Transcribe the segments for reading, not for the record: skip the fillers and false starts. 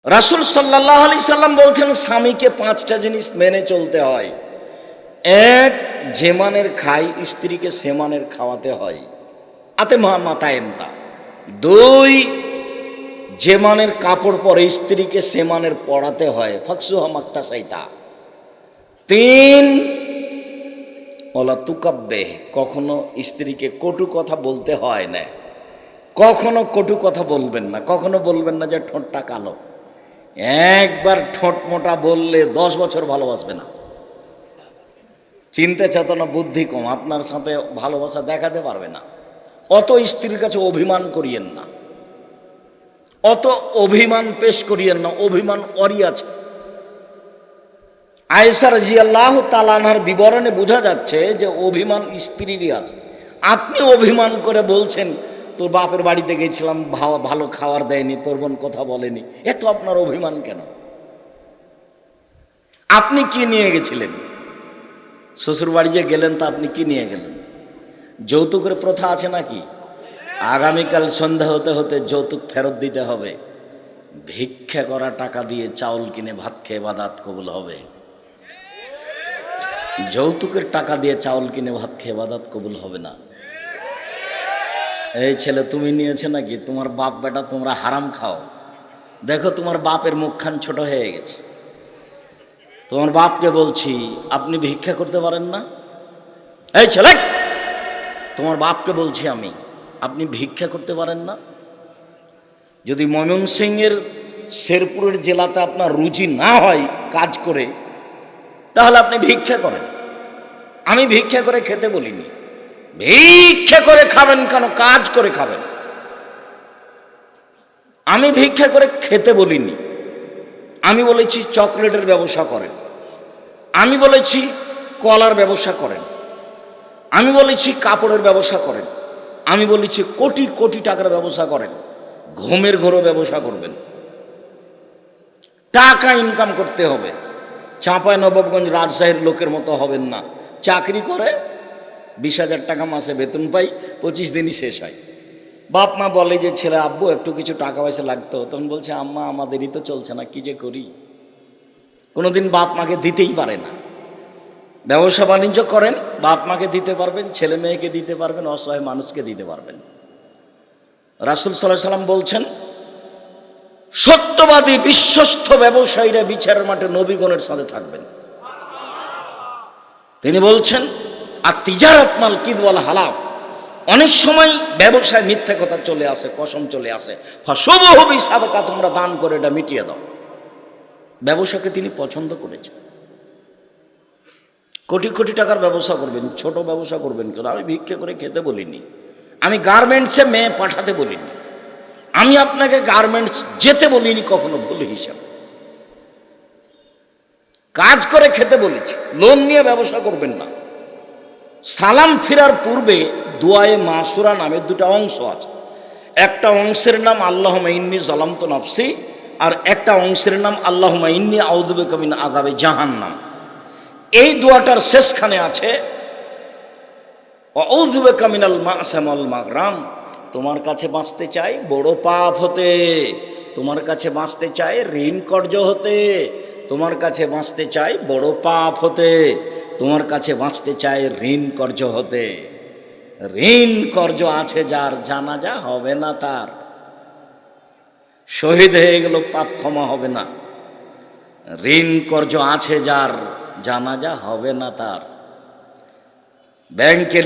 রাসূল সাল্লাল্লাহু আলাইহি সাল্লাম বলছেন স্বামীকে পাঁচটা জিনিস মেনে চলতে হয়। এক, যে মানের খাই স্ত্রীকে সে মানের খাওয়াতে হয়, আতে মাতায় এমতা। দুই, যে মানের কাপড় পরে স্ত্রীকে সে মানের পরাতে হয়, ফাকসুহা মাক্তাসাইতা। তিন, ওলা তুকাব্বে, কখনো স্ত্রীকে কটু কথা বলতে হয় না, কখনো কটু কথা বলবেন না, কখনো বলবেন না যে ঠোঁটটা কালো। একবার ঠোঁট মোটা বললে 10 বছর ভালোবাসবে না। চিন্তা চেতনা বুদ্ধি কম, আপনার সাথে ভালোবাসা দেখাতে পারবে না। অত স্ত্রীর কাছে অভিমান করিয়েন না, অত অভিমান পেশ করিয়েন না, অভিমান অরি আছে। আয়েশা রাদিয়াল্লাহু তাআলা আনহার বিবরণে বোঝা যাচ্ছে যে অভিমান স্ত্রীরই আছে। আপনি অভিমান করে বলছেন তোর বাপের বাড়িতে গেছিলাম, ভালো খাবার দেয়নি, তোর বোন কথা বলেনি, এত আপনার অভিমান কেন? আপনি কি নিয়ে গেছিলেন? শ্বশুর বাড়ি যে গেলেন তা আপনি কি নিয়ে গেলেন? যৌতুকের প্রথা আছে নাকি? আগামীকাল সন্ধ্যা হতে হতে যৌতুক ফেরত দিতে হবে। ভিক্ষা করা টাকা দিয়ে চাউল কিনে ভাত খেয়ে ইবাদত কবুল হবে। যৌতুকের টাকা দিয়ে চাউল কিনে ভাত খেয়ে ইবাদত কবুল হবে না। এই ছেলে, তুমি নিয়েছে নাকি? তোমার বাপ বেটা তোমরা হারাম খাও। দেখো তোমার বাপের মুখখান ছোট হয়ে গেছে। তোমার বাপকে বলছি, আপনি ভিক্ষা করতে পারেন না? এই ছেলে, তোমার বাপকে বলছি আমি, আপনি ভিক্ষা করতে পারেন না? যদি ময়মনসিংহের শেরপুরের জেলাতে আপনার রুচি না হয় কাজ করে, তাহলে আপনি ভিক্ষা করেন। আমি ভিক্ষা করে খেতে বলিনি। ভিক্ষা করে খাবেন কেন? কাজ করে খাবেন। আমি ভিক্ষা করে খেতে বলিনি। আমি বলেছি চকলেটের ব্যবসা করেন, আমি বলেছি কলার ব্যবসা করেন, আমি বলেছি কাপড়ের ব্যবসা করেন, আমি বলেছি কোটি কোটি টাকার ব্যবসা করেন, ঘুমের ঘোরও ব্যবসা করবেন। টাকা ইনকাম করতে হবে। চাঁপাইনবাবগঞ্জ রাজশাহীর লোকের মতো হবেন না। চাকরি করে 20,000 টাকা মাসে বেতন পাই, 25 দিনই শেষ হয়। বাপ মা বলে যে ছেলে, আব্বু একটু কিছু টাকা পয়সা লাগতো, তখন বলছে আম্মা আমাদেরই তো চলছে না, কি যে করি। কোনোদিন বাপ মাকে দিতেই পারে না। ব্যবসা বাণিজ্য করেন, বাপ মাকে দিতে পারবেন, ছেলে মেয়েকে দিতে পারবেন, অসহায় মানুষকে দিতে পারবেন। রাসূল সাল্লাল্লাহু আলাইহি সাল্লাম বলছেন, সত্যবাদী বিশ্বস্ত ব্যবসায়ীরা বিচারের মাঠে নবীগণের সাথে থাকবেন। তিনি বলছেন, আর তিজারাত মাল কিদ ওয়াল হালাফ, অনেক সময় ব্যবসায় মিথ্যা কথা চলে আসে, কসম চলে আসে। ফাশুবহু বিসাদাকা, তোমরা দান করে এটা মিটিয়ে দাও। ব্যবসাকে তিনি পছন্দ করেছেন। কোটি কোটি টাকার ব্যবসা করবেন, ছোট ব্যবসা করবেন কেন? আমি ভিক্ষা করে খেতে বলিনি, আমি গার্মেন্টসে মেয়ে পাঠাতে বলিনি, আমি আপনাকে গার্মেন্টস যেতে বলিনি কখনো ভুল হিসাবে। কাজ করে খেতে বলেছি। লোন নিয়ে ব্যবসা করবেন না। সালাম ফিরার পূর্বে দুআয়ে মাসুরা নামে দুটো অংশ আছে। একটা অংশের নাম আল্লাহুম্মা ইন্নী যালামতু নাফসি, আর একটা অংশের নাম আল্লাহুম্মা ইন্নী আউযু বিকা মিন আযাবি জাহান্নাম। এই দোয়াটার শেষখানে আছে আউযু বিকা মিনাল মা'সাম ওয়াল মাগরাম, তোমার কাছে বাঁচতে চাই বড় পাপ হতে, তোমার কাছে বাঁচতে চাই ঋণ কর্জ হতে, তোমার কাছে বাঁচতে চাই বড় পাপ হতে, তোমার কাছে বাঁচতে চাই ঋণ কর্জ হতে। ঋণ কর্জ আছে যার, জানাজা হবে না তার, শহীদ হয়ে গেল পাপ ক্ষমা হবে না। ঋণ কর্জ আছে যার, জানাজা হবে না তার। ব্যাংকে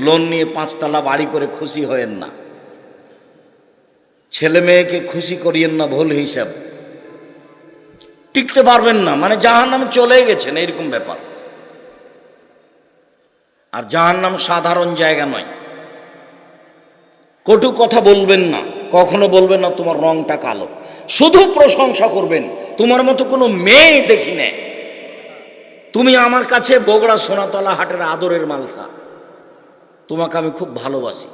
লোন নিয়ে 5 তলা বাড়ি করে খুশি হয়েন না। ছেলে মেয়েকে খুশি করিয়েন না ভুল হিসাব। টিকতে পারবেন না, মানে জাহান্নামে চলে গেছেন, এরকম ব্যাপার। আর জাহান্নাম সাধারণ জায়গা নয়। কটু কথা বলবেন না, কখনো বলবেন না তোমার রংটা কালো। শুধু প্রশংসা করবেন, তোমার মতো কোনো মেয়ে দেখি না, তুমি আমার কাছে বগড়া সোনাতলা হাটের আদরের মালসা, তোমাকে আমি খুব ভালোবাসি।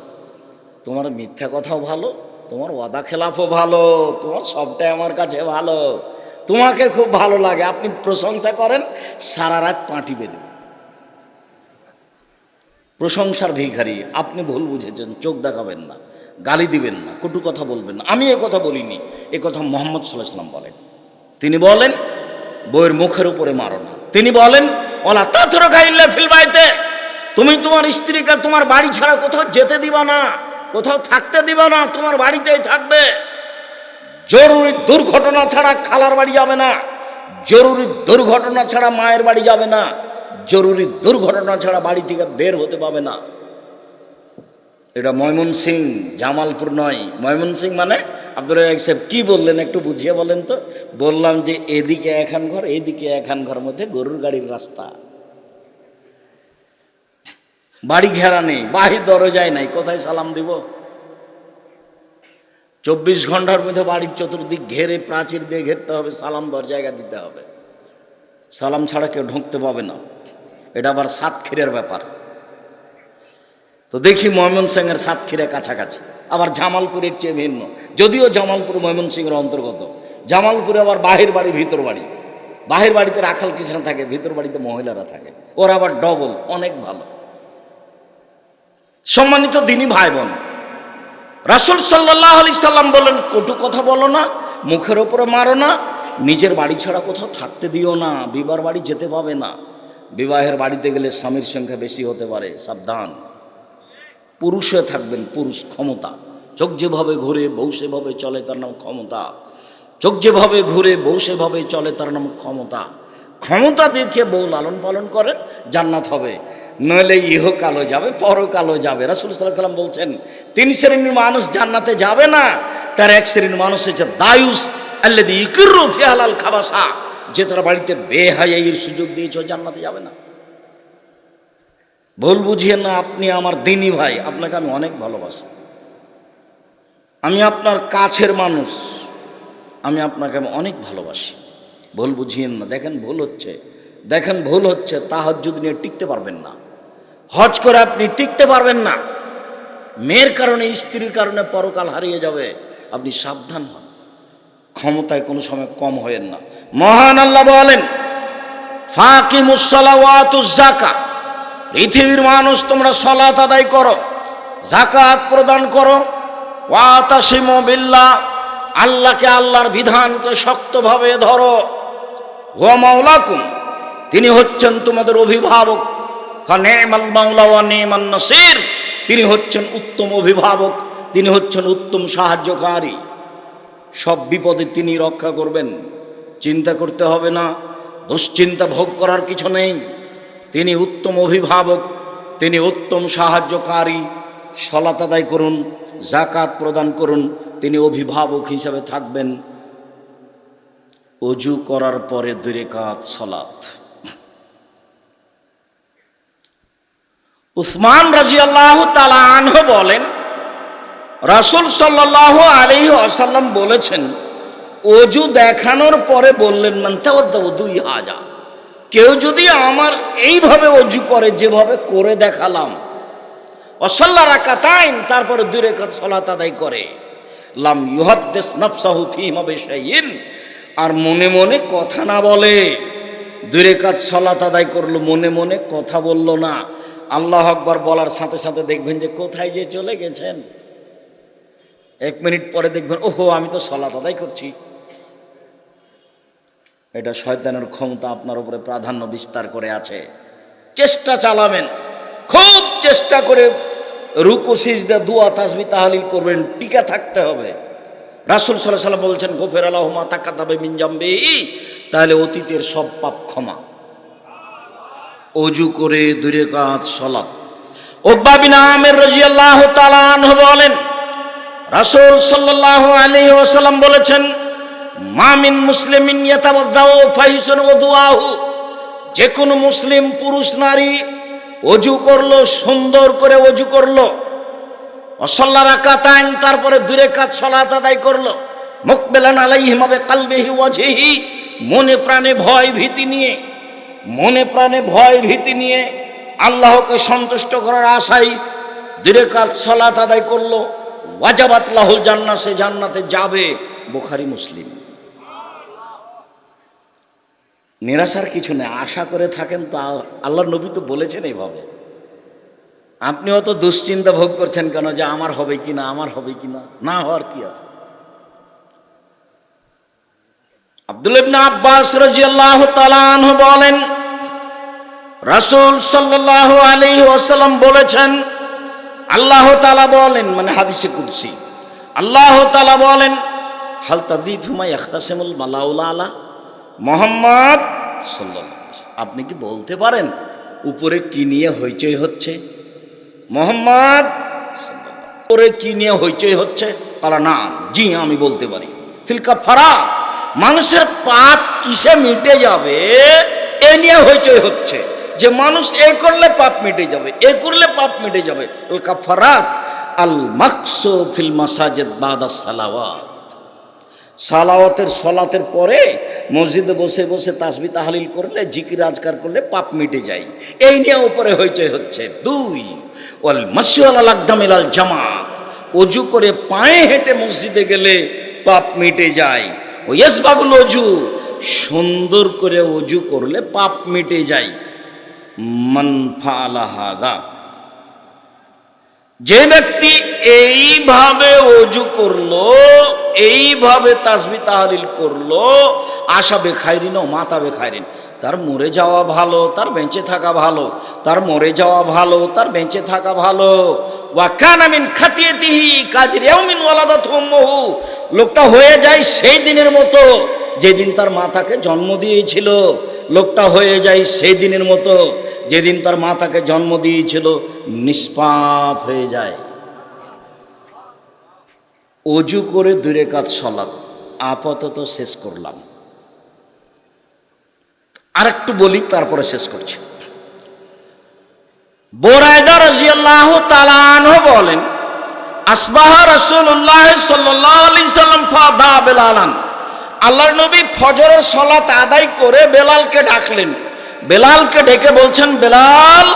তোমার মিথ্যা কথাও ভালো, তোমার ওয়াদা খেলাফও ভালো, তোমার সবটাই আমার কাছে ভালো, তোমাকে খুব ভালো লাগে। আপনি প্রশংসা করেন, সারা রাত পাঁটি বেঁধে। প্রশংসার ভিখারি, আপনি ভুল বুঝেছেন, চোখ দেখাবেন না। গালি দিবেন না, কটু কথা বলবেন না। আমি এ কথা বলিনি, এ কথা মুহাম্মদ সাল্লাল্লাহু আলাইহি ওয়াসাল্লাম বলেন। তিনি বলেন বউয়ের মুখের উপরে মারো না। তিনি বলেন ওয়ালা তাতরুকা ইল্লা ফিল বাইতে, তুমি তোমার স্ত্রীকে তোমার বাড়ি ছাড়া কোথাও যেতে দিবা না, কোথাও থাকতে দিবা না, তোমার বাড়িতেই থাকবে। জরুরি দুর্ঘটনা ছাড়া খালার বাড়ি যাবে না, জরুরি দুর্ঘটনা ছাড়া মায়ের বাড়ি যাবে না, জরুরি দুর্ঘটনা ছাড়া বাড়ি থেকে বের হতে পাবে না। এটা ময়মনসিংহ, জামালপুর নয়। ময়মনসিংহ মানে আব্দুল রাজ্জাক সাহেব কি বললেন একটু বুঝিয়ে বলেন তো? বললাম যে এদিকে এখান ঘর, এদিকে এখান ঘর, মধ্যে গরুর গাড়ির রাস্তা, বাড়ি ঘেরা নেই, বাহির দরজায় নাই, কোথায় সালাম দিব? 24 ঘন্টার মধ্যে বাড়ির চতুর্দিক ঘেরে প্রাচীর দিয়ে ঘেরতে হবে, সালাম দেওয়ার জায়গা দিতে হবে। সালাম ছাড়া কেউ ঢুকতে পাবে না। এটা আবার সাতক্ষীরের ব্যাপার। তো দেখি ময়মনসিংহের সাতক্ষীরা কাছাকাছি, আবার জামালপুরের চেয়ে ভিন্ন, যদিও জামালপুর ময়মনসিংহের অন্তর্গত। জামালপুরে আবার বাহির বাড়ি ভিতর বাড়ি, বাহির বাড়িতে রাখাল কৃষ্ণ থাকে, ভিতর বাড়িতে মহিলারা থাকে, ওরা আবার ডবল, অনেক ভালো। সম্মানিত দিনী ভাই বোন, রাসূল সাল্লাল্লাহু আলাইহি সাল্লাম বলেন কটু কথা বলো না, মুখের ওপরে মারো না, নিজের বাড়ি ছাড়া কোথাও থাকতে দিও না, বিবাহ বাড়ি যেতে পাবে না। বিবাহের বাড়িতে গেলে স্বামীর সংখ্যা বেশি হতে পারে, সাবধান। পুরুষ হয়ে থাকবেন, পুরুষ ক্ষমতা। চোখ যেভাবে ঘুরে বউ সেভাবে চলে, তার নাম ক্ষমতা। চোখ যেভাবে ঘুরে বউ সেভাবে চলে, তার নাম ক্ষমতা। ক্ষমতা দেখে বউ লালন পালন করেন, জান্নাত হবে, নইলে ইহকালও যাবে, পরকালও যাবে। রাসূল সাল্লাল্লাহু আলাইহি ওয়াসাল্লাম বলছেন 3 শ্রেণীর মানুষ জান্নাতে যাবে না। তার এক শ্রেণীর মানুষ হচ্ছে দায়ুস আল্লাযী ইকিরু ফি হালাল খাবাসা, যে তার বাড়িতে বেহায়াইয়ের সুযোগ দিয়েছ, জান্নাতে যাবে না। ভুল বুঝিয়েন না, আপনি আমার দিনী ভাই, আপনাকে আমি অনেক ভালোবাসি, আমি আপনার কাছের মানুষ, আমি আপনাকে অনেক ভালোবাসি। ভুল বুঝিয়েন না। দেখেন ভুল হচ্ছে, দেখেন ভুল হচ্ছে, তাহাজ্জুদ নিয়ে টিকতে পারবেন না, হজ করে আপনি টিকতে পারবেন না, মেয়ের কারণে স্ত্রীর কারণে পরকাল হারিয়ে যাবে। আপনি সাবধান হন, ক্ষমতায় কোনো সময় কম হয়েন না। মহান আল্লাহ বলেন ফাকিমুস সালাওয়াতুজ যাকাত, পৃথিবীর মানুষ তোমরা সালাত আদায় করো, যাকাত প্রদান করো, ওয়াতাসিমু বিল্লাহ, আল্লাহকে, আল্লাহর বিধানকে শক্তভাবে ধরো, ওয়া মাওলাকুম, তিনি হচ্ছেন তোমাদের অভিভাবক, ফানিমাল মাওলা ওয়া নিমান নাসির, তিনি হচ্ছেন উত্তম অভিভাবক, তিনি হচ্ছেন উত্তম সাহায্যকারী। সব বিপদে তিনি রক্ষা করবেন, চিন্তা করতে হবে না, দুশ্চিন্তা ভোগ করার কিছু নেই। তিনি উত্তম অভিভাবক, তিনি উত্তম সাহায্যকারী। সালাত আদায় করুন, যাকাত প্রদান করুন, তিনি অভিভাবক হিসাবে থাকবেন। ওযু করার পরে 2 রাকাত সালাত। উসমান রাদিয়াল্লাহু তাআলা আনহু বলেন রাসূল সাল্লাল্লাহু আলাইহি ওয়াসাল্লাম বলেছেন, ওযু দেখানোর পরে বললেন মান তাওয়াদ্দা 2 হাজা, কেউ যদি আমার এইভাবে ওযু করে, যেভাবে করে দেখালাম, ওয়াসাল্লা রাকাতাইন, তারপরে 2 রাকাত সালাত আদায় করে, লাম ইউহাদ্দিস নাফসাহু ফীমা বিশাইইন, আর মনে মনে কথা না বলে, 2 রাকাত সালাত আদায় করলো, মনে মনে কথা বলল না, আল্লাহু আকবার বলার সাথে সাথে দেখবেন যে কোথায় যে চলে গেছেন। 1 মিনিট পরে দেখবেন ওহো আমি তো সালাত আদায় করছি। এটা শয়তানের ক্ষমতা আপনার উপরে প্রাধান্য বিস্তার করে আছে। চেষ্টা চালাবেন, খুব চেষ্টা করে রুকু সিজদা দোয়া তাসবিহ তাহলিল করবেন, টিকে থাকতে হবে। রাসূল সাল্লাল্লাহু আলাইহি ওয়াসাল্লাম বলছেন গফিরা লাহু মা তাকাদ্দামা মিন জামবিহি, তাহলে অতীতের সব পাপ ক্ষমা। ওযু করে 2 রাকাত সালাত। উকবা বিন আমির রাদিয়াল্লাহু তাআলা আনহু বলেন রাসূল সাল্লাল্লাহু আলাইহি ওয়াসাল্লাম বলেছেন মা মিন মুসলিমিন ইয়াতাওয়াদ্দাউ ফাহিসুন ওযুআহু, যে কোনো মুসলিম পুরুষ নারী ওযু করলো, সুন্দর করে ওযু করলো, ওয়াসাল্লা রাকাতাইন, তারপরে 2 রাকাত সালাত আদায় করলো, মুকবিলান আলাইহিমা বিকলবিহি ওয়াজহিহি, মনে প্রাণে ভয় ভীতি নিয়ে, মনে প্রাণে ভয় ভীতি নিয়ে আল্লাহকে সন্তুষ্ট করার আশায় 2 রাকাত সালাত আদায় করলো, ওয়াজাবাত লাহুল জান্নাহ, সে জান্নাতে যাবে। বুখারী মুসলিম। নিরাশার কিছু নেই, আশা করে থাকেন তো, আল্লাহর নবী তো বলেছেন এইভাবে। আপনি অত দুশ্চিন্তা ভোগ করছেন কেন যে আমার হবে কিনা, আমার হবে কিনা? না হওয়ার কি আছে? আব্দুল্লাহ ইবনে আব্বাস রাদিয়াল্লাহু তাআলা আনহু বলেন, রাসূল সাল্লাল্লাহু আলাইহি ওয়াসাল্লাম বলেছেন, আল্লাহ তাআলা বলেন, মানে হাদিসে কুদসি, আল্লাহ তাআলা বলেন, হাল তাদরি ফিমা ইয়াখতাসিমুল মালাউল আলা, মুহাম্মদ সাল্লাল্লাহু আলাইহি ওয়াসাল্লাম, আপনি কি বলতে পারেন উপরে কি নিয়ে হইচই হচ্ছে? মুহাম্মদ সাল্লাল্লাহু আলাইহি ওয়াসাল্লাম, উপরে কি নিয়ে হইচই হচ্ছে? বলা না, জি আমি বলতে পারি। ফিল কাফারাত, মানুষের পাপ কিসে মিটে যাবে এ নিয়ে হইচই হচ্ছে, যে মানুষ এ করলে পাপ মিটে যাবে, এ করলে পাপ মিটে যাবে। আল কাফারাত আল মাকসু ফিল মাসাজিদ বাদা সালাওয়াত, সালাওয়াতের সলাতের পরে মসজিদে বসে বসে তাসবিহ তাহলিল করলে, জিকির আজকার করলে পাপ মিটে যায়, এই নিয়ে উপরে হইচই হচ্ছে। 2 ওয়াল মাসি আলাল আকদামিল আল জামাত, ওযু করে পায়ে হেঁটে মসজিদে গেলে পাপ মিটে যায়। ও ইয়াসবাগুল ওযু, সুন্দর করে ওযু করলে পাপ মিটে যায়। মান ফাআলা হাযা, যে ব্যক্তি এইভাবে ওযু করলো, এইভাবে তাসবিহ তাহলিল করলো, আশা বেখাইরিন ও মাতা বেখাইরিন, তার মরে যাওয়া ভালো, তার বেঁচে থাকা ভালো, তার মরে যাওয়া ভালো, তার বেঁচে থাকা ভালো। ওয়া কানা মিন খাতিয়াতিহি কাজরি ইয়াউমিন ওয়ালাদাতহু উম্মুহু, লোকটা হয়ে যায় সেই দিনের মতো যেদিন তার মাতাকে জন্ম দিয়েছিল, লোকটা হয়ে যায় সেই দিনের মতো যেদিন তার মাতাকে জন্ম দিয়েছিল, নিষ্পাপ হয়ে যায়। ওযু করে 2 রাকাত সালাত আপাতত শেষ করলাম, আরেকটু বলি তারপরে শেষ করছি। বুরায়দা রাদিয়াল্লাহু তাআলা আনহু বলেন, আসবাহা রাসূলুল্লাহ সাল্লাল্লাহু আলাইহি সাল্লাম ফাদা বেলালান, আল্লাহর নবী ফজরের সালাত আদায় করে বেলালকে ডাকলেন। বেলালকে ডেকে বলছেন, বেলাল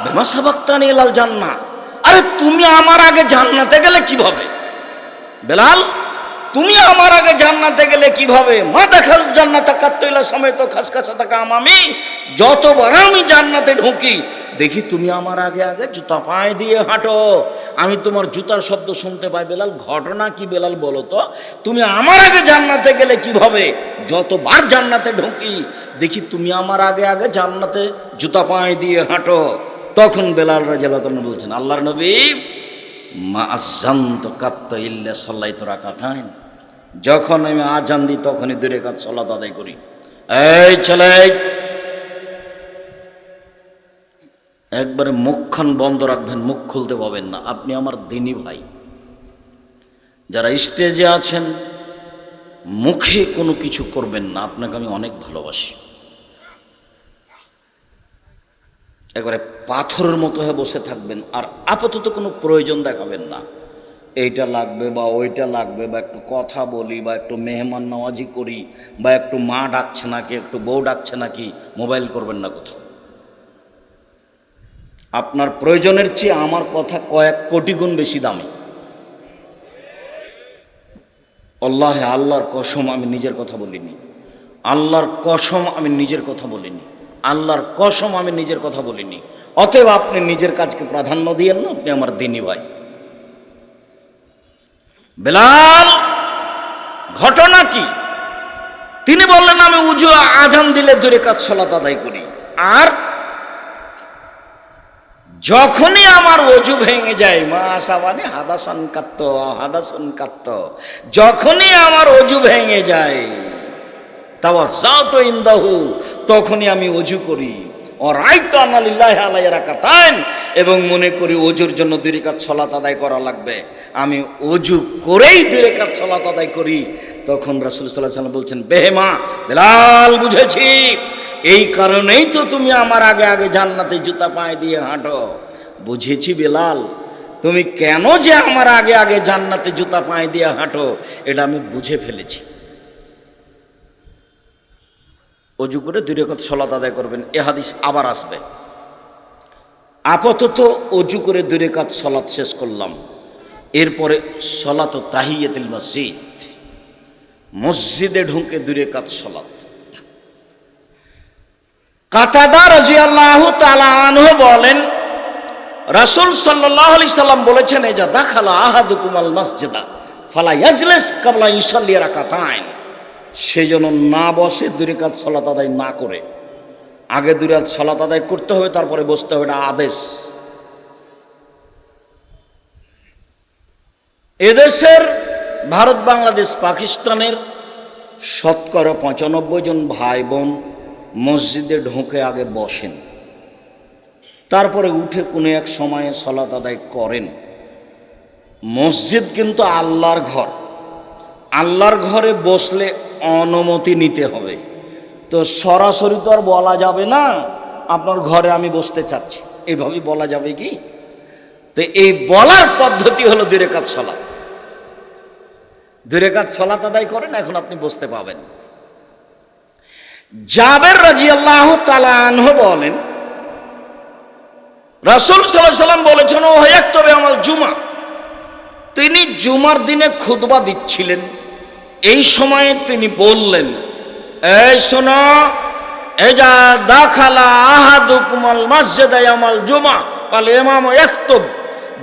বিমা সাবাক্তানি ইলাল জান্নাহ, আরে তুমি আমার আগে জান্নাতে গেলে কিভাবে? বেলাল তুমি আমার আগে জান্নাতে গেলে কিভাবে? মা দেখাল জান্নাতা কাত্তইলা সমেত খাসখাসা থাকা আমি, যতবার আমি জান্নাতে ঢুকি দেখি তুমি আমার আগে আগে জুতা পায়ে দিয়ে হাঁটো, আমি তোমার জুতার শব্দ শুনতে পাই। বেলাল ঘটনা কি বেলাল বলো তো, তুমি আমার আগে জান্নাতে গেলে কিভাবে? যতবার জান্নাতে ঢুকি দেখি তুমি আমার আগে আগে জান্নাতে জুতা পায়ে দিয়ে হাঁটো। তখন বেলাল রাদিয়াল্লাহু তাআলা বলছেন, আল্লাহর নবী মা আযানতু কাত্তা ইল্লা সাল্লাইতু রাকাতাইন, যখন আমি আজান দিই তখনই 2 রাকাত সালাত আদায় করি। এই ছেলে, একবারে মুখখান বন্ধ রাখবেন, মুখ খুলতে পাবেন না, আপনি আমার দিনী ভাই। যারা স্টেজে আছেন মুখে কোনো কিছু করবেন না, আপনাকে আমি অনেক ভালোবাসি। একবারে পাথরের মতো হয়ে বসে থাকবেন, আর আপাতত কোনো প্রয়োজন দেখাবেন না, এইটা লাগবে বা ওইটা লাগবে, বা একটু কথা বলি, বা একটু মেহমান নওয়াজি করি, বা একটু মা ডাকছে নাকি, একটু বউ ডাকছে নাকি, মোবাইল করবেন না কোথাও। আপনার প্রয়োজনের চেয়ে আমার কথা কয়েক কোটি গুণ বেশি দামি। আল্লাহে, আল্লাহর কসম আমি নিজের কথা বলিনি, আল্লাহর কসম আমি নিজের কথা বলিনি, আল্লাহর কসম আমি নিজের কথা বলিনি। অতএব আপনি নিজের কাজকে প্রাধান্য দিয়েন না, আপনি আমার দিনী ভাই। বেলাল ঘটনা কি? তিনি বললেন, আমি উযু আজান দিলে 2 রাকাত সালাত আদায় করি, আর যখনই আমার ওযু ভেঙে যায়, মা আসাবানি হাদাসান কাত্ত হাদাসান কাত্ত, যখনই আমার ওযু ভেঙে যায় তাওয়াজ্জাতু ইনদাহু, তখনই আমি ওযু করি। ও রাইতু আন্না লিল্লাহি আলাইহি রাকাতাইন, এবং মনে করি ওযুর জন্য 2 রাকাত সালাত আদায় করা লাগবে, আমি ওযু করেই 2 রাকাত সালাত আদায় করি। তখন রাসূল সাল্লাল্লাহু আলাইহি ওয়াসাল্লাম বলছেন, বেহেমা বেলাল, বুঝেছি, এই কারণেই তো তুমি আমার আগে আগে জান্নাতে জুতা পায়ে দিয়ে হাঁটো। বুঝেছি বেলাল, তুমি কেন যে আমার আগে আগে জান্নাতে জুতা পায়ে দিয়ে হাঁটো, এটা আমি বুঝে ফেলেছি। ওযু করে 2 রাকাত সালাত আদায় করবেন, এ হাদিস আবার আসবে। আপাতত ওযু করে 2 রাকাত সালাত শেষ করলাম, এরপরে সালাতু তাহিয়াতুল মসজিদ, মসজিদে ঢুকে 2 রাকাত সালাত। কাতাদা রাদিয়াল্লাহু তাআলা আনহু বলেন, রাসূল সাল্লাল্লাহু আলাইহি সাল্লাম বলেছেন, এজা দাখালা আহাদুকুমাল মাসজিদা ফালা ইয়াজলিস ক্বাবলা ইউসাল্লি রাকাতাইন, সেজন্য না বসে 2 রাকাত সালাত আদায় না করে আগে 2 রাকাত সালাত আদায় করতে হবে, তারপরে বসতে হবে, এটা আদেশ। এদেশের ভারত, বাংলাদেশ, পাকিস্তানের শতকরা 95 জন ভাই বোন মসজিদে ঢোকে আগে বসেন, তারপরে উঠে কোনো এক সময়ে সালাত আদায় করেন। মসজিদ কিন্তু আল্লাহর ঘর, আল্লাহর ঘরে বসলে অনুমতি নিতে হবে। তো সরাসরি তো আর বলা যাবে না আপনার ঘরে আমি বসতে চাচ্ছি, এইভাবে বলা যাবে কি? তো এই বলার পদ্ধতি হলো 2 রাকাত সালাত। 2 রাকাত সালাত আদায় করেন, এখন আপনি বসতে পাবেন। জাবের রাদিয়াল্লাহু তাআলা আনহু বলেন, রাসূল সাল্লাল্লাহু আলাইহি সাল্লাম বলেছেন, ও ইয়াকতুবে আমাল জুমা, তিনি জুমার দিনে খুতবা দিচ্ছিলেন। এই সময়ে তিনি বললেন, এই শোনো, এজা দাখালা আহাদুকুমাল মাসজিদা ইয়ামাল জুমা ফাল ইমামু ইয়াকতুব,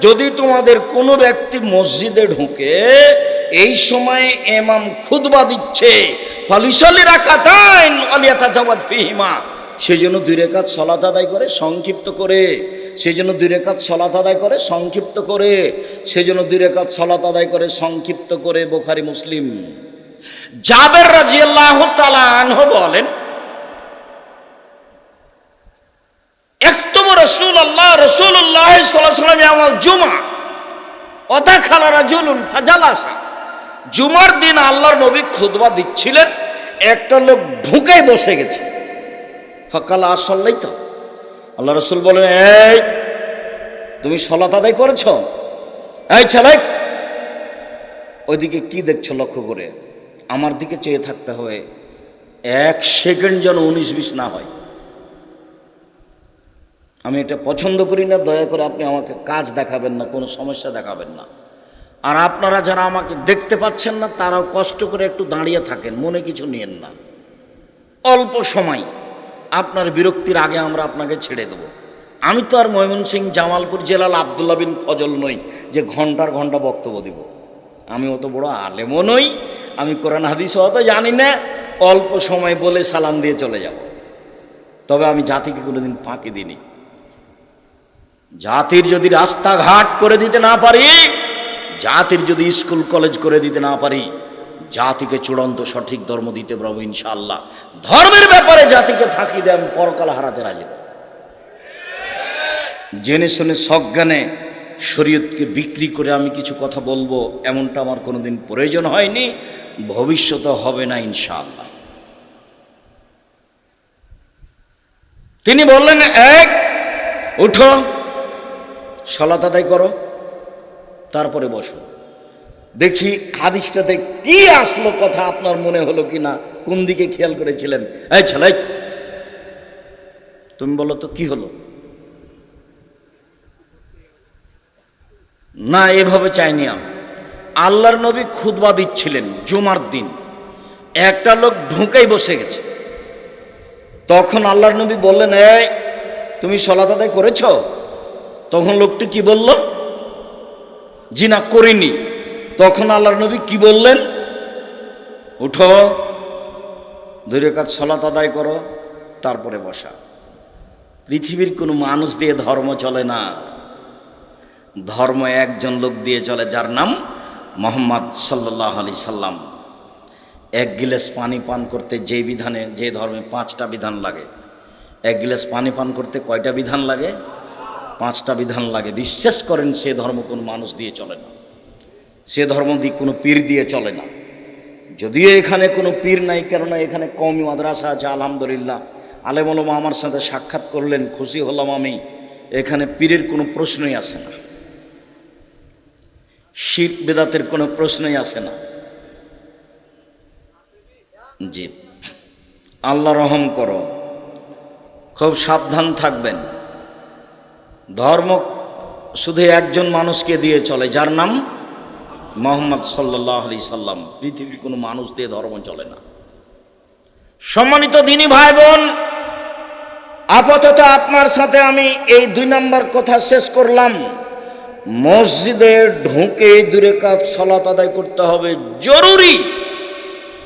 যদি তোমাদের কোনো ব্যক্তি মসজিদে ঢোকে এই সময়ে ইমাম খুতবা দিচ্ছে, ফালিসাল্লি রাকাতাইন ওয়ালিয়াতাজাওয়াজ ফিহিমা, সেজন্য 2 রাকাত সালাত আদায় করে সংক্ষিপ্ত করে, সেজন্য 2 রাকাত সালাত আদায় করে সংক্ষিপ্ত করে, সেজন্য 2 রাকাত সালাত আদায় করে সংক্ষিপ্ত করে। বুখারী, মুসলিম। জাবের রাদিয়াল্লাহু তাআলা আনহু বলেন, একতুবু রাসূলুল্লাহ সাল্লাল্লাহু আলাইহি ওয়াসাল্লাম ইয়াউমাল জুমা ওয়া দাখালা রাজুলুন ফাজালাসা, জুমার দিন আল্লাহর নবী খুতবা দিচ্ছিলেন, একটা লোক ঢুকে বসে গেছে। ফাকালা আসাল্লাইতা, আল্লাহ রাসূল বলেন, এই তুমি সালাত আদায় করেছো? এই ছেলে, ওইদিকে কি দেখছো লক্ষ্য করে? আমার দিকে চেয়ে থাকতে হবে, 1 সেকেন্ড যেন 19-20 না হয়। আমি এটা পছন্দ করি না, দয়া করে আপনি আমাকে কাজ দেখাবেন না, কোনো সমস্যা দেখাবেন না। আর আপনারা যারা আমাকে দেখতে পাচ্ছেন না তারাও কষ্ট করে একটু দাঁড়িয়ে থাকেন, মনে কিছু নিয়েন না। অল্প সময়, আপনার বিরক্তির আগে আমরা আপনাকে ছেড়ে দেব। আমি তো আর ময়মনসিংহ জামালপুর জেলার আব্দুল্লাহ বিন ফজল নই যে ঘন্টার ঘন্টা বক্তব্য দিব। আমি অত বড় আলেমও নই, আমি কোরআন হাদিস অত জানি না, অল্প সময় বলে সালাম দিয়ে চলে যাব। তবে আমি জাতিকে কোনোদিন ফাঁকি দিইনি। জাতির যদি রাস্তাঘাট করে দিতে না পারি, জাতির যদি স্কুল কলেজ করে দিতে না পারি, জাতিকে চূড়ান্ত সঠিক ধর্ম দিতে পারবো ইনশাআল্লাহ। ধর্মের ব্যাপারে জাতিকে ফাঁকি দিয়ে আমি পরকাল হারাতে রাজি। জেনে শুনে সজ্ঞানে শরীয়তকে বিক্রি করে আমি কিছু কথা বলবো, এমনটা আমার কোনোদিন প্রয়োজন হয়নি, ভবিষ্যতে হবে না ইনশাআল্লাহ। তিনি বললেন, এক উঠো, সালাত আদায় করো, তারপরে বসো। দেখি হাদিসটাতে কি আসলো কথা আপনার মনে হলো কি না, কোন দিকে খেয়াল করেছিলেন? এই ছেলে, তুমি বলো তো কি হলো? না, এভাবে চাইনি আমি। আল্লাহর নবী খুতবা দিচ্ছিলেন জুমার দিন, একটা লোক ঢুকেই বসে গেছে। তখন আল্লাহর নবী বললেন, এই তুমি সালাত আদায় করেছ? তখন লোকটি কি বলল? জি না, করিনি। তখন আল্লাহর নবী কি বললেন? উঠো, 2 রাকাত সালাত আদায় করো, তারপরে বসা। পৃথিবীর কোনো মানুষ দিয়ে ধর্ম চলে না, ধর্ম একজন লোক দিয়ে চলে, যার নাম মুহাম্মদ সাল্লাল্লাহু আলাইহি সাল্লাম। 1 গিলাস পানি পান করতে যে ধর্মে 5টা বিধান লাগে, 1 গিলাস পানি পান করতে কয়টা বিধান লাগে? 5টা বিধান লাগে। বিশ্বাস করেন সে ধর্ম কোনো মানুষ দিয়ে চলে না, সে ধর্ম দিয়ে কোনো পীর দিয়ে চলে না। যদিও এখানে কোনো পীর নাই, কেননা এখানে কওমি মাদ্রাসা আছে আলহামদুলিল্লাহ। আলেম ওলামা আমার সাথে সাক্ষাৎ করলেন, খুশি হলাম আমি। এখানে পীরের কোনো প্রশ্নই আসে না, শিরক বিদআতের কোনো প্রশ্নই আসে না। জি, আল্লাহ রহম করো, খুব সাবধান থাকবেন। ধর্ম শুধু একজন মানুষকে দিয়ে চলে, যার নাম মুহাম্মদ সাল্লাল্লাহু আলাইহি সাল্লাম। পৃথিবীর কোনো মানুষ দিয়ে ধর্ম চলে না। সম্মানিত দিনী ভাই বোন, আপাতত আপনার সাথে আমি এই 2 নম্বর কথা শেষ করলাম। মসজিদে ঢুকে 2 রাকাত সালাত আদায় করতে হবে, জরুরি।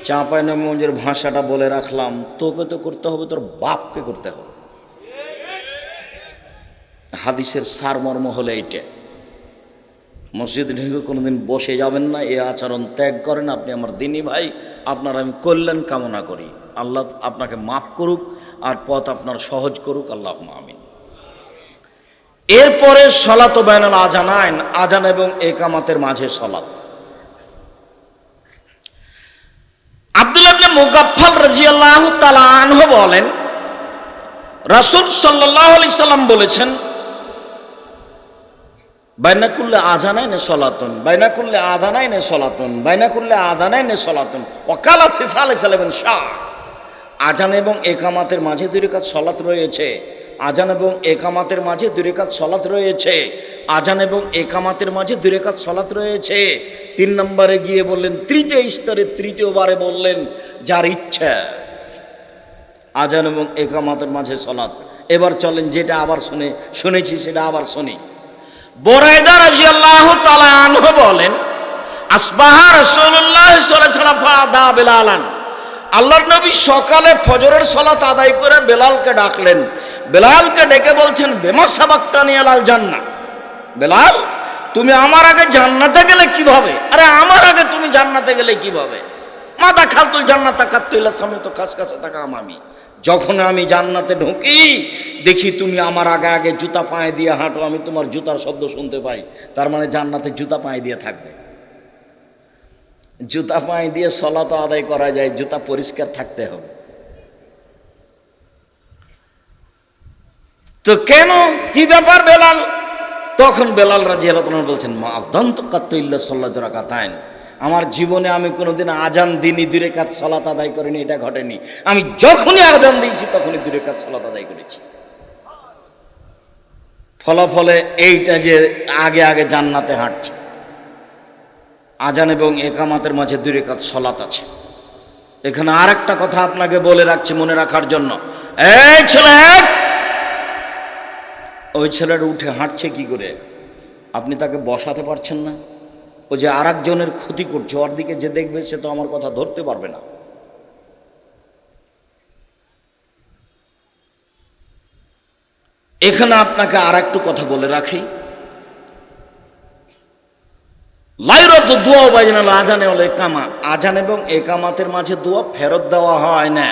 চাঁপাইনবাবগঞ্জের ভাষাটা বলে রাখলাম, তোকে তো করতে হবে, তোর বাপকে করতে হবে। হাদিসের সারমর্ম হলে এইটা। মসজিদে ঢুকে কোনোদিন বসে যাবেন না, এই আচরণ ত্যাগ করেন। আপনি আমার দিনী ভাই, আপনার আমি কল্যাণ কামনা করি। আল্লাহ আপনাকে মাফ করুক আর পথ আপনার সহজ করুক, আল্লাহুম্মা আমিন। এরপরে সলাত বাইনাল আজানাইন, আজান এবং একামাতের মাঝে সলাত। আব্দুল্লাহ ইবনে মুগাফফাল রাদিয়াল্লাহু তাআলা আনহু বলেন, রাসূল সাল্লাল্লাহু আলাইহি সাল্লাম বলেছেন, বাইনা কুল্লি আযানাইনে সলাতুন, বাইনা কুল্লি আযানাইনে সলাতুন, বাইনা কুল্লি আযানাইনে সলাতুন, ওয়াকালা ফি সালিসালিন শাহ। আজান এবং একামাতের মাঝে 2 রাকাত সালাত রয়েছে। আজান এবং একামাতের মাঝে 2 রাকাত সালাত রয়েছে। আজান এবং একামাতের মাঝে 2 রাকাত সালাত রয়েছে। 3 নম্বরে গিয়ে বললেন, তৃতীয় স্তরে তৃতীয়বারে বললেন, যার ইচ্ছা। আজান এবং একামাতের মাঝে সালাত। এবার চলেন, যেটা আবার শুনেছি সেটা আবার শুনি। বুরাইদা রাদিয়াল্লাহু তাআলা আনহু বলেন, আসবাহা রাসূলুল্লাহ সাল্লাল্লাহু আলাইহি ওয়াসাল্লাম ফাদা বেলালান। আল্লাহর নবী সকালে ফজরের সালাত আদায় করে বেলালকে ডাকলেন। বেলালকে ডেকে বলছেন, বেমা সাবাক্তানি আলাল জান্নাহ। বেলাল, তুমি আমার আগে জান্নাতে গেলে কিভাবে? আরে আমার আগে তুমি জান্নাতে গেলে কিভাবে? মা দাখালতুল জান্নাতা কাতুইলা সামিতু কাছকাছে তাকা আমি। যখন আমি জান্নাতে ঢুকি দেখি তুমি আমার আগে আগে জুতা পায়ে দিয়ে হাঁটো, আমি তোমার জুতার শব্দ শুনতে পাই। তার মানে জান্নাতে জুতা পায়ে দিয়ে থাকবে। জুতা পায়ে দিয়ে সালাত আদায় করা যায়, জুতা পরিষ্কার থাকতে হবে। তো কেন, কি ব্যাপার বেলাল? তখন বেলাল রাদিয়াল্লাহু তাআলা বলছেন, মা আযানতু কাত্তু ইল্লা সাল্লাতু রাকাতাইন। আমার জীবনে আমি কোনোদিন আজান দিইনি 2 রাকাত সালাত আদায় করিনি, এটা ঘটেনি। আমি যখনই আজান দিয়েছি তখনই 2 রাকাত সালাত আদায় করেছি। ফলাফলে এইটা যে আগে আগে জান্নাতে হাঁটছে। আজান এবং একামাতের মাঝে 2 রাকাত সালাত আছে। এখানে আরেকটা কথা আপনাকে বলে রাখছি মনে রাখার জন্য। এই ছেলে, ওই ছেলেটা উঠে হাঁটছে কি করে? আপনি তাকে বসাতে পারছেন না। ও যে আরেকজনের ক্ষতি করছে, ওর দিকে যে দেখবে সে তো আমার কথা ধরতে পারবে না। এখানে আপনাকে আর একটু কথা বলে রাখি, লাইরদ দোয়া বাইনাল আজানে ওয়াল ইকামা। আজান এবং একামাতের মাঝে দোয়া ফেরত দেওয়া হয় না।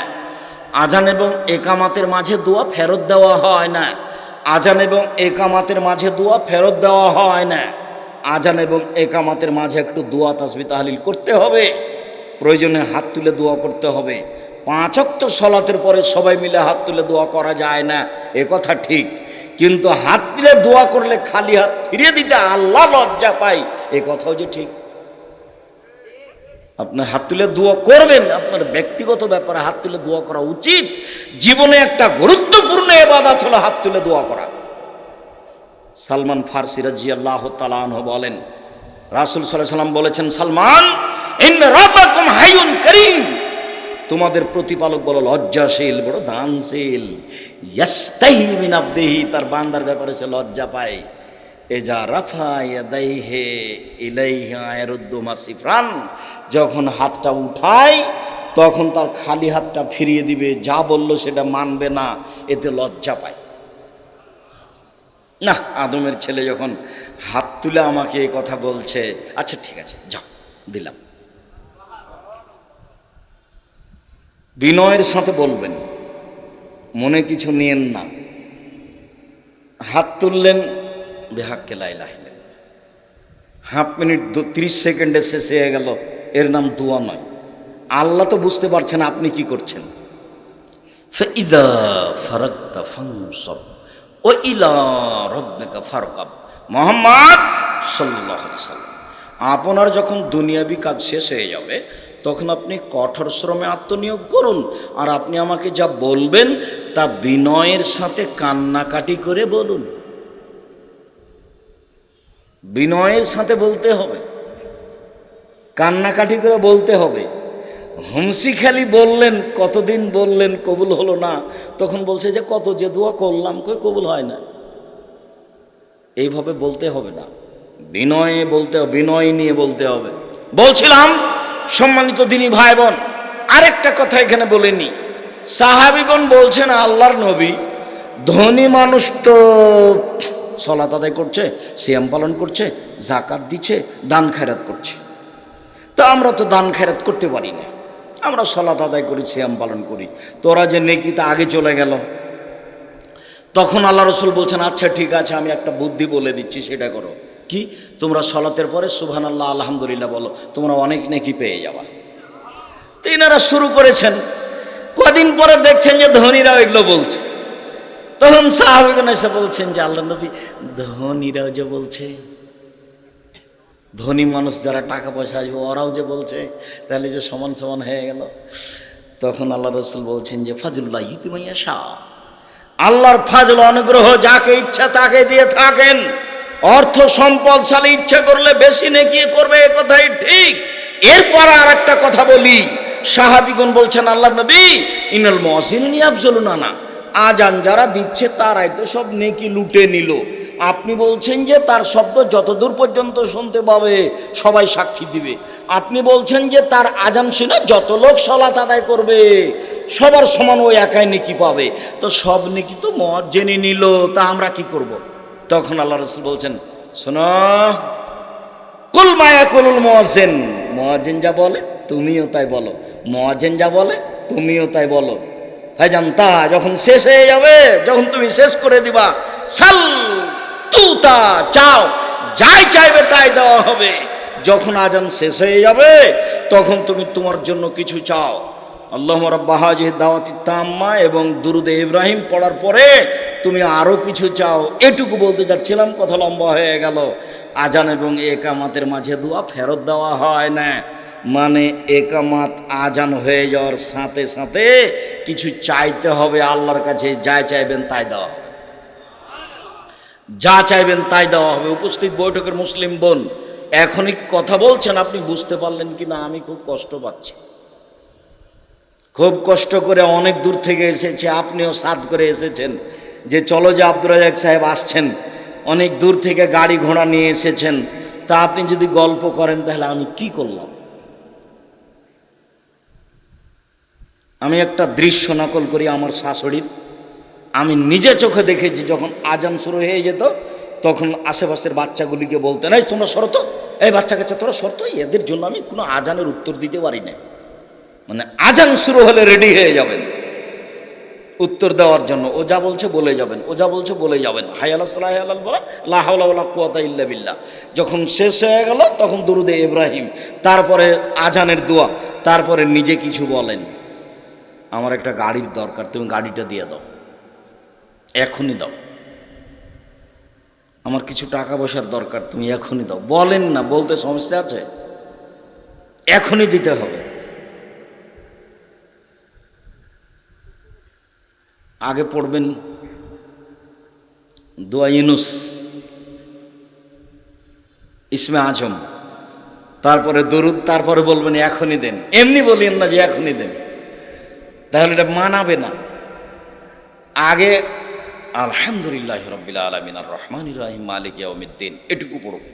আজান এবং একামাতের মাঝে দোয়া ফেরত দেওয়া হয় না। আজান এবং একামাতের মাঝে দোয়া ফেরত দেওয়া হয় না। আজান এবং একামাতের মাঝে একটু দোয়া তাসবিহ তাহলিল করতে হবে, প্রয়োজনে হাত তুলে দোয়া করতে হবে। 5 ওয়াক্ত সালাতের পরে সবাই মিলে হাত তুলে দোয়া করা যায় না, এ কথা ঠিক। কিন্তু হাত তুলে দোয়া করলে খালি হাত ফিরিয়ে দিতে আল্লাহ লজ্জা পায়, এ কথাও যে ঠিক। আপনার হাত তুলে দোয়া করবেন, আপনার ব্যক্তিগত ব্যাপারে হাত তুলে দোয়া করা উচিত। জীবনে একটা গুরুত্বপূর্ণ ইবাদত হলো হাত তুলে দোয়া করা। সালমান ফারসি রাদিয়াল্লাহু তাআলা আনহু বলেন, রাসূল সাল্লাল্লাহু আলাইহি ওয়াসাল্লাম বলেছেন, সালমান, ইন্না রাব্বাকুম হাইয়ুন কারীম। তোমাদের প্রতিপালক বড় লজ্জাশীল, বড় দানশীল। ইয়াস্তাহি মিন আবদিহি, তার বান্দার ব্যাপারে সে লজ্জা পায়। এজা রাফা ইয়াদাইহি ইলাইহি আয়রুদ্দু মাসিফরান, যখন হাতটা উঠায় তখন তার খালি হাতটা ফিরিয়ে দিবে, যা বললো সেটা মানবে না, এতে লজ্জা পায়। না, আদমের ছেলে যখন হাত তুলে আমাকে এই কথা বলছে, আচ্ছা ঠিক আছে, যাও দিলাম। বিনয়ের সাথে বলবেন, মনে কিছু নিয়েন না। হাত তুললেন, বেহাক্কে লা ইলাহা ইল্লাল্লাহ, 1/2 মিনিট 30 সেকেন্ডে শেষ হয়ে গেল, এর নাম দোয়া নয়। আল্লাহ তো বুঝতে পারছেন আপনি কি করছেন। ফাইদা ফারাগতা ফানসাব ওয়া ইলা রাব্বিকা ফারকাব। মুহাম্মদ সাল্লাল্লাহু আলাইহি ওয়াসাল্লাম, আপনার যখন দুনিয়াবি কাজ শেষ হয়ে যাবে তখন আপনি কঠোর শ্রমে আত্মনিয়োগ করুন। আর আপনি আমাকে যা বলবেন তা বিনয়ের সাথে কান্নাকাটি করে বলুন। বিনয়ের সাথে বলতে হবে, কান্নাকাটি করে বলতে হবে। হুমসি খালি বললেন, কতদিন বললেন, কবুল হলো না। তখন বলছে যে কত যে দোয়া করলাম, কই কবুল হয় না। এইভাবে বলতে হবে না, বিনয়ে বলতে হবে, বিনয় নিয়ে বলতে হবে। বলছিলাম সম্মানিত দিনী ভাই বোন, আরেকটা কথা এখানে বলেনি। সাহাবীগণ বলছেন আল্লাহর নবী, ধনী মানুষ তো সালাত আদায় করছে, সিয়াম পালন করছে, যাকাত দিচ্ছে, দান খেরাত করছে, তা আমরা তো দান খেরাত করতে পারি না, আমরা সালাত আদায় করি, সিয়াম পালন করি, তোরা যে নেকিতে আগে চলে গেল। তখন আল্লাহ রসুল বলছেন, আচ্ছা ঠিক আছে, আমি একটা বুদ্ধি বলে দিচ্ছি, সেটা করো। কি? তোমরা সালাতের পরে সুবহানাল্লাহ আলহামদুলিল্লাহ বলো, তোমরা অনেক নেকি পেয়ে যাবা। তো এনারা শুরু করেছেন, কদিন পরে দেখছেন যে ধনীরাও এগুলো বলছে। তখন সাহাবীগণ এসে বলছেন যে আল্লাহ নবী, ধনীরাও যে বলছে, ধনী মানুষ যারা টাকা পয়সা আসবে ওরাও যে বলছে, তাহলে যে সমান সমান হয়ে গেল। তখন আল্লাহ রসুল বলছেন যে ফাজলুল্লাহ ইউতিমাইয়া শাহ, আল্লাহর ফাজল অনুগ্রহ যাকে ইচ্ছা তাকে দিয়ে থাকেন। অর্থ সম্পদশালী ইচ্ছা করলে বেশি নেকি করবে, এ কথাই ঠিক। এরপর আর একটা কথা বলি, সাহাবীগণ বলছেন আল্লাহ নবী, ইনাল মুয়াজ্জিনিন ইয়াফজলুনা না, আজান যারা দিচ্ছে তারাই তো সব নেকি লুটে নিল। আপনি বলছেন যে তার শব্দ যতদূর পর্যন্ত শুনতে পাবে সবাই সাক্ষী দিবে। আপনি বলছেন যে তার আজান শুনে যত লোক সালাত আদায় করবে সবার সমান ওই একাই নেকি পাবে। তো সব নেকি তো মুয়াজ্জিনই নিল, তা আমরা কি করব? তখন আল্লাহ রাসূল বলছেন, শোনো, কুল মা ইয়াকুলুল মুয়াজ্জিন, মুয়াজ্জিন যা বলে তুমিও তাই বলো, মুয়াজ্জিন যা বলে তুমিও তাই বলো। ভাইজান, তা যখন শেষ হয়ে যাবে, যখন তুমি শেষ করে দিবা, সাল তুতা, চাও, যাই চাইবে তাই দেওয়া হবে। যখন আজান শেষ হয়ে যাবে তখন তুমি তোমার জন্য কিছু চাও, আল্লাহুম্মা রাব্বা হাযিহি দাওয়াতিত তাম্মা এবং দুরুদে ইব্রাহিম পড়ার পরে তুমি আরও কিছু চাও। এটুকু বলতে যাচ্ছিলাম, কথা লম্বা হয়ে গেল। আজান এবং একামাতের মাঝে দোয়া ফেরত দেওয়া হয় না, মানে একামাত আজান হয়ে যাওয়ার সাথে সাথে কিছু চাইতে হবে আল্লাহর কাছে, যা চাইবেন তাই দেওয়া হবে, যা চাইবেন তাই দেওয়া হবে। উপস্থিত বৈঠকের মুসলিম বোন, এখনই কথা বলছেন, আপনি বুঝতে পারলেন কি না? আমি খুব কষ্ট পাচ্ছি, খুব কষ্ট করে অনেক দূর থেকে এসেছে, আপনিও সাথ করে এসেছেন যে চলো যে আব্দুর রাজ্জাক সাহেব আসছেন, অনেক দূর থেকে গাড়ি ঘোড়া নিয়ে এসেছেন, তা আপনি যদি গল্প করেন তাহলে আমি কি করলাম? আমি একটা দৃশ্য নকল করি আমার শাশুড়ির। আমি নিজে চোখে দেখেছি, যখন আজান শুরু হয়ে যেত তখন আশেপাশের বাচ্চাগুলিকে বলতেন, এই তোমরা সরতো, এই বাচ্চা কাচ্চা তোরা সরতো। এদের জন্য আমি কোনো আজানের উত্তর দিতে পারি না, মানে আজান শুরু হলে রেডি হয়ে যাবেন উত্তর দেওয়ার জন্য। ও যা বলছে বলে যাবেন, ও যা বলছে বলে যাবেন। হাই আল্লাহ সালাহ আল্লাহ বলা, লা হাওলা ওয়ালা কুওয়াতা ইল্লা বিল্লাহ। যখন শেষ হয়ে গেল তখন দুরুদে ইব্রাহিম, তারপরে আজানের দোয়া, তারপরে নিজে কিছু বলেন, আমার একটা গাড়ির দরকার, তুমি গাড়িটা দিয়ে দাও, এখনই দাও। আমার কিছু টাকা পয়সার দরকার, তুমি এখনই দাও। বলেন না, বলতে সমস্যা আছে, এখনই দিতে হবে। আগে পড়বেন দোয়া ইউনুস, ইসমে আজম, তারপরে দরুদ, তারপরে বলবেন এখনই দেন। এমনি বলেন না যে এখনই দেন, তাহলে এটা মানাবে না। আগে আলহামদুলিল্লাহ রাব্বিল আলামিন আর রহমানির রহিম মালিক ইয়াউমিদ্দিন, এটুকু পড়বেন।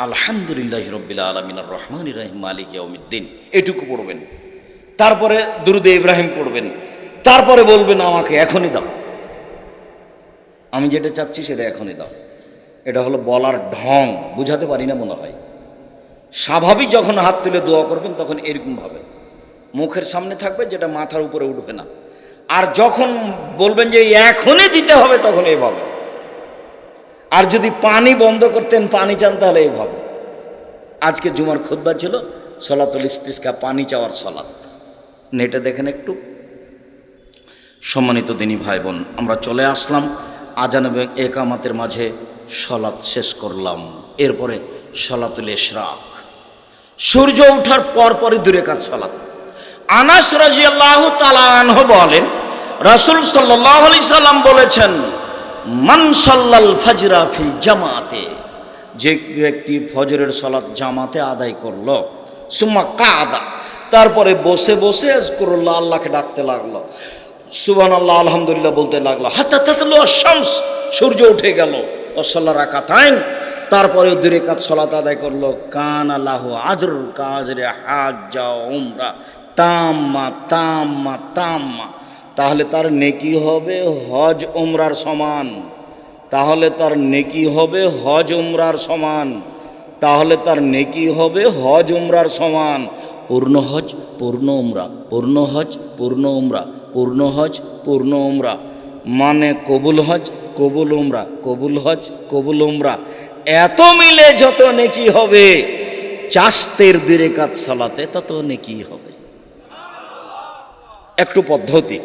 আলহামদুলিল্লাহ রাব্বিল আলামিন আর রহমানির রহিম মালিক ইয়াউমিদ্দিন, এটুকু পড়বেন। তারপরে দুরুদে ইব্রাহিম পড়বেন, তারপরে বলবেন আমাকে এখনই দাও, আমি যেটা চাচ্ছি সেটা এখনই দাও। এটা হলো বলার ঢং, বুঝাতে পারি না মনে হয়। স্বাভাবিক যখন হাত তুলে দোয়া করবেন তখন এরকমভাবে মুখের সামনে থাকবে, যেটা মাথার উপরে উঠবে না। আর যখন বলবেন যে এখনই দিতে হবে তখন এইভাবে। আর যদি পানি বন্ধ করতেন, পানি চান, তাহলে এইভাবে। আজকে জুমার খুতবা ছিল সলাতুল ইস্তিসকা, পানি চাওয়ার সলাত। নেটে দেখেন একটু। সম্মানিত দিনী ভাই বোন, আমরা চলে আসলাম আজান এবং একামাতের মাঝে সলাত শেষ করলাম। এরপরে সলাতুল ইশরাক, সূর্য ওঠার পরপরই 2 রাকাত সলাত। আনাস রাদিয়াল্লাহু তাআলা আনহু বলেন, রাসূল সাল্লাল্লাহু আলাইহি সাল্লাম বলেছেন, মান সাল্লাল ফাজরা ফিল জামাতে, যে ব্যক্তি ফজরের সালাত জামাতে আদায় করলো, সুম্মা কাদা, তারপরে বসে বসে আজকুরুল্লাহ, আল্লাহকে ডাকতে লাগলো, সুবহানাল্লাহ আলহামদুলিল্লাহ বলতে লাগলো, হাত্তা তাতলু আশ-শামস, সূর্য উঠে গেল। ওয়াসাল্লা রাকাতাইন, তারপরে 2 রাকাত সালাত আদায় করলো। কানা লাহু আজরুল কাজরি হাজ্জা উমরা তাম্মা তাম্মা তাম্মা, তাহলে তার নেকি হবে হজ উমরার সমান, তাহলে তার নেকি হবে হজ উমরার সমান, তাহলে তার নেকি হবে হজ উমরার সমান। পূর্ণ হজ পূর্ণ উমরা, পূর্ণ হজ পূর্ণ উমরা, পূর্ণ হজ পূর্ণ উমরা, মানে কবুল হজ কবুল উমরা, কবুল হজ কবুল উমরা, এত মিলে যত নেকি হবে চাস্তের 2 রাকাত সালাতে তত নেকি হবে। একটু পদ্ধতি।